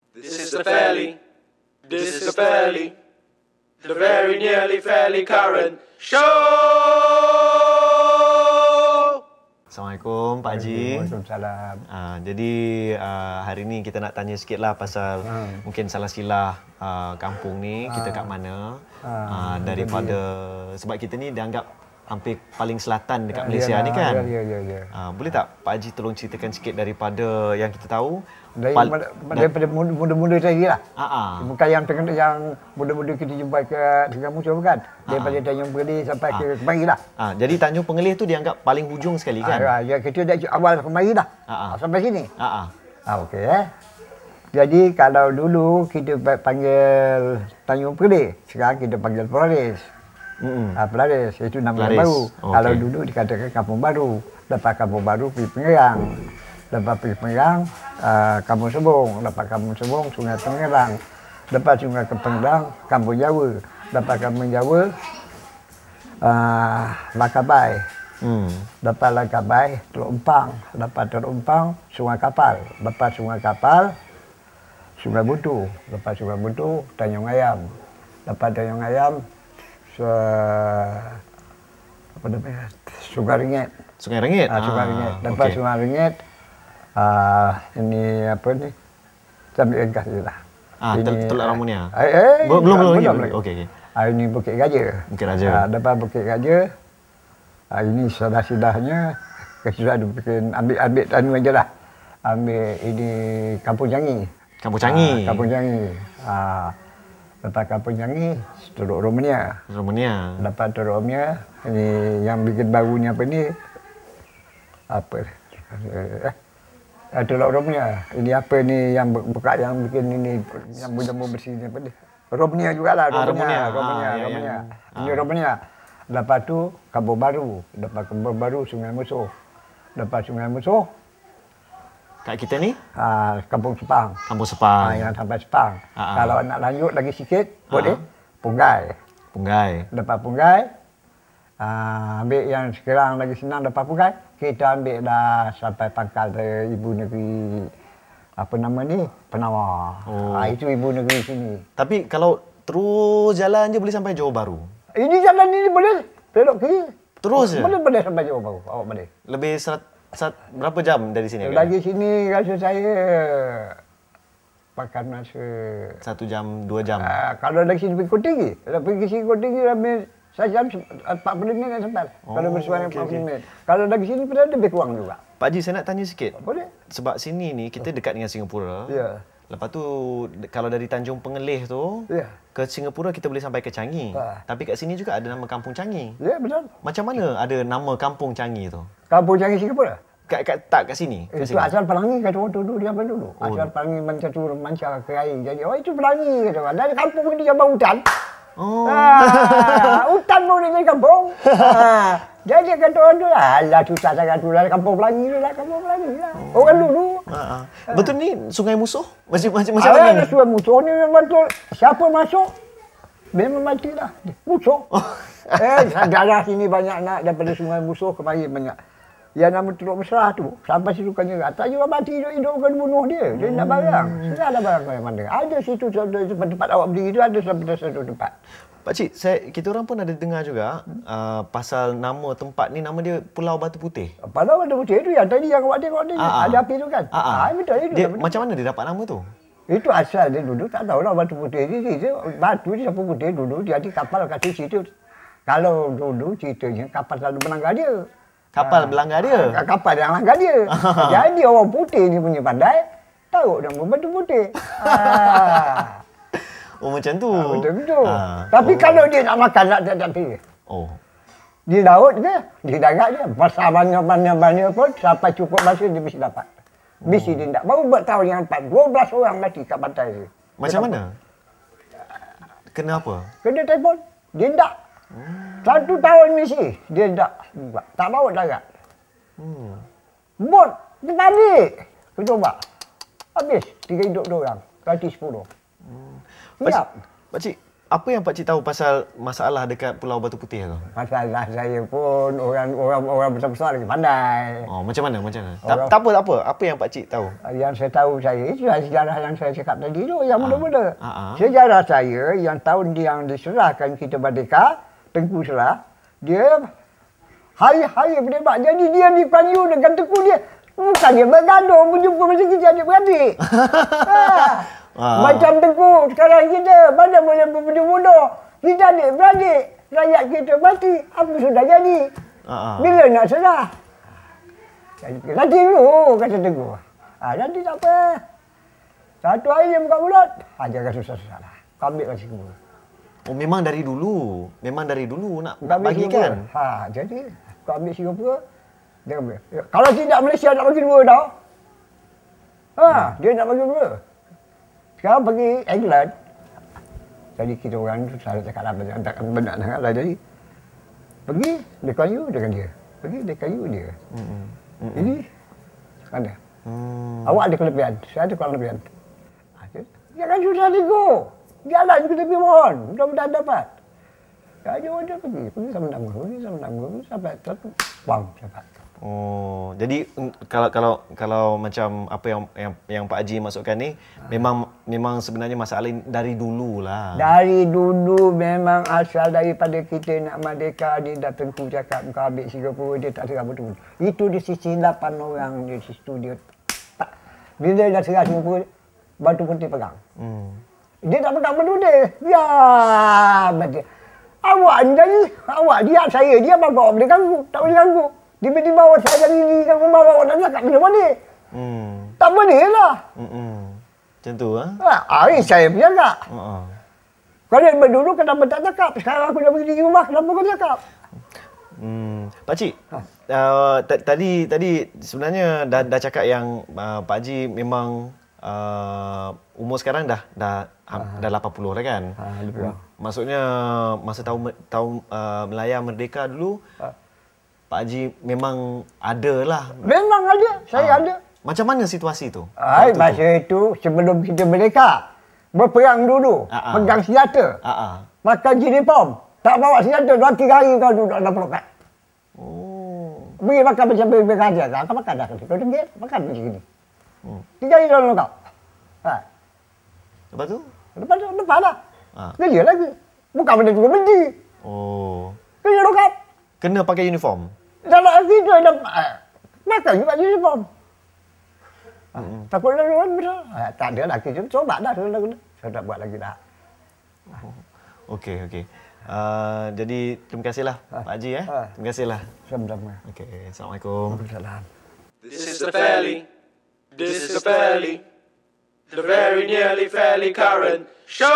This is the very nearly fairly current show. Assalamualaikum Pak Haji. Waalaikumsalam. Jadi hari ni kita nak tanya sikitlah pasal mungkin salah silah kampung ni kita kat mana daripada sebab kita ni dianggap hampir paling selatan dekat Malaysia ni kan. Ya. Boleh tak Pak Haji tolong ceritakan sikit daripada yang kita tahu Daripada muda-muda tadi lah. Bukan yang muda-muda kita jumpa ke Tanjung Musuh bukan. Daripada Tanjung Pengelih sampai ke kemari lah. Jadi Tanjung Pengelih tu dianggap paling hujung sekali kan? Ya, kita dah awal kemari dah. Sampai sini. Okey. Jadi kalau dulu kita panggil Tanjung Pengelih, sekarang kita panggil Pelaris. Pelaris, itu nama yang baru. Kalau dulu dikatakan Kampung Baru. Lepas Kampung Baru pergi Pengerang. Lepas pergi Pengerang, Kampung Sebong. Lepas Kampung Sebong, Sungai Pengerang. Lepas Sungai Pengerang, Kampung Jawa. Lepas Kampung Jawa, Lakabai. Lepas Lakabai, Teluk Empang. Lepas Teluk Empang, Sungai Kapal. Lepas Sungai Kapal, Sungai Buntu. Lepas Sungai Buntu, Tanjung Ayam. Lepas Tanjung Ayam, Sungai Rengit. Sungai Rengit? Sungai Rengit. Lepas Sungai Rengit, ini apa ni? Sambil gas je lah. Teluk Ramunia? Belum. Okey. Ini Bukit Raja. Bukit Raja. Lepas Bukit Raja, ini sudah-sudahnya, sudah ambil tanu aja lah. Ambil ini Kampung Changi. Kampung Changi? Kampung Changi. Lepas Kampung Changi, Teluk Romania. Lepas Teluk Romania, ini yang bikin baru ni apa ni? Teluk Romania. Ini apa ni yang buka yang bikin ini yang jamu bersih ni apa ni? Romania jugalah, Romania. Ini Romania. Lepas tu Kampung Baru. Lepas Kampung Baru Sungai Musuh. Lepas Sungai Musuh kat kita ni? Kampung Sepang. Kampung Sepang. Yang sampai Sepang. Kalau nak lanjut lagi sikit, boleh. Punggai. Lepas Punggai, ambil yang sekarang lagi senang lepas Punggai, kita ambil dah sampai pangkal ibu negeri, apa nama ni? Penawar. Itu ibu negeri sini. Tapi kalau terus jalan je boleh sampai Johor Bahru? Ini jalan ini boleh belok kiri. Terus je? Boleh sampai Johor Bahru. Awak boleh. Lebih berapa jam dari sini? Dari sini rasa saya makan masa 1 jam, 2 jam. Kalau dari sini pergi Kota Tinggi. Kalau pergi sini Kota Tinggi ambil 1 jam 40 minit nak sampai. Kalau bersuara 40 minit. Kalau dari sini pada lebih kurang juga. Pak Haji, saya nak tanya sikit. Boleh. Sebab sini ni kita dekat dengan Singapura. Ya. Lepas tu kalau dari Tanjung Pengelih tu ke Singapura kita boleh sampai ke Changi. Tapi kat sini juga ada nama Kampung Changi. Ya, betul. Macam mana ada nama Kampung Changi tu? Kampung Changi Singapura? Kat sini? Itu asal Pelangi kata orang dulu dia dulu. Asal Pelangi mencatur mancar ke air. Jadi itu Pelangi kata orang. Dari kampung ni dia bangun hutan. Hutan pun dia jadi kampung. Jadi kata orang tu lah, alah susah sangat tu lah kampung Pelangi tu lah, kampung Pelangi lah. Orang dulu. Betul ni Sungai Musuh? Macam mana ni? Sungai Musuh ni memang betul. Siapa masuk, memang matilah. Musuh. Daerah sini banyak nak daripada Sungai Musuh kemari banyak. Yang nama Teluk Mesra tu, sampai situ kan juga. Tak juga mati hidup kan bunuh dia. Dia nak barang. Sudah ada barang mana. Ada situ tempat awak berdiri tu ada sampai satu tempat. Pakcik, kita orang pun ada dengar juga pasal nama tempat ni, nama dia Pulau Batu Putih. Pulau Batu Putih tu yang tadi yang awak tengok ni. Ada api tu kan? Betul itu. Dia, macam mana dia dapat nama tu? Itu asal dia dulu, tak tahulah Batu Putih ni. Batu ni siapa putih dulu, dia ada kapal kat situ. Kalau dulu ceritanya kapal selalu melanggar dia. Kapal berlanggar dia? Kapal yang langgar dia. Jadi orang putih ni punya pandai, tahu nama Batu Putih. Macam tu? Betul-betul. Tapi kalau dia nak makan, tak pilih. Di laut ke, di darat ke, pasal banyak-banyak pun, sampai cukup masa dia mesti dapat. Mesti dia tak. Baru buat tahun yang 4, 12 orang mati kat pantai tu. Macam mana? Kenapa? Kena telefon. Dia tak. 1 tahun misi dia tak bawa darat. Bot dia balik. Kita buat. Habis 3 hidup 2 orang. Ganti 10. Pakcik, apa yang Pak Cik tahu pasal masalah dekat Pulau Batu Putih tu? Masalah saya pun orang besar-besar lagi pandai. Oh, macam mana? Tak apa. Apa yang Pak Cik tahu? Yang saya tahu itu sejarah yang saya cakap tadi tu, yang muda-muda. Sejarah saya yang tahun yang diserahkan kita merdeka, Tengku serah, dia hari-hari menembak. Jadi dia di Panyu dengan Tengku dia. Bukan dia bergaduh, berjumpa macam kita adik-beradik. Macam Tengku, sekarang kita, mana boleh berbunuh-bunuh. Kita adik-beradik, rakyat kita mati, apa sudah jadi. Bila nak serah? Nanti dulu, kata Tengku. Nanti tak apa. Satu hari dia buka mulut, jangan susah-susah lah. Kau ambil kasih semua. Oh, memang dari dulu nak bagikan. Jadi kau ambil Singapura, dia ambil. Kalau tidak Malaysia nak bagi dua tau. Dia nak bagi dua. Sekarang pergi England. Jadi kita orang tu salah cakap lah, benar sangat lah. Jadi pergi dia kayu dengan dia. Pergi dia kayu dia. Jadi mana? Awak ada kelebihan, saya ada kelebihan. Jangan susah nego. Jalan kita pergi mohon, mudah-mudahan dapat. Dia pergi sama-sama, sampai wang dapat. Oh, jadi kalau macam apa yang Pak Haji maksudkan ni, memang sebenarnya masalah dari dululah. Dari dulu memang asal daripada kita nak merdeka, dia dah Tengku cakap kau ambil Singapura, dia tak serah betul. Itu di sisi 8 orang di situ dia. Bila dah serah Singapura, Batu Putih pegang. Dia tak pegang benda dia. Ya, betul. Awak dia saya, dia bawa boleh ganggu, tak boleh ganggu. Tiba-tiba awak saya jadi kan membawa awak nak cakap bila mana? Tak boleh lah. Macam tu saya punya tak. Kalau dulu kenapa tak cakap? Sekarang aku dah pergi di rumah, kenapa kau cakap? Pak Cik, tadi sebenarnya dah cakap yang Pak Haji memang umur sekarang dah 80 dah kan? Maksudnya masa tahun Melaya Merdeka dulu, Pak Haji memang ada lah. Memang ada, saya ada. Macam mana situasi tu? Masa itu sebelum kita merdeka, berperang dulu, pegang senjata, makan uniform, tak bawa senjata 2-3 hari kau duduk dalam pelukan. Pergi makan macam bebek aja, kau makan dah. Kau tinggal, makan macam ni. 3 hari dalam kau. Lepas tu? Lepas dah. Kerja lagi. Bukan benda tu berhenti. Kerja lokat. Kena pakai uniform? Dalam hati tu ada makan juga uniform. Takut lalu kan betul. Tak ada lagi. Coba dah. Saya tak buat lagi dah. Okey. Jadi terima kasihlah Pak Haji Terima kasihlah. Sama-sama. Okey, Assalamualaikum. Waalaikumsalam. This is the fairly, the very nearly fairly current show.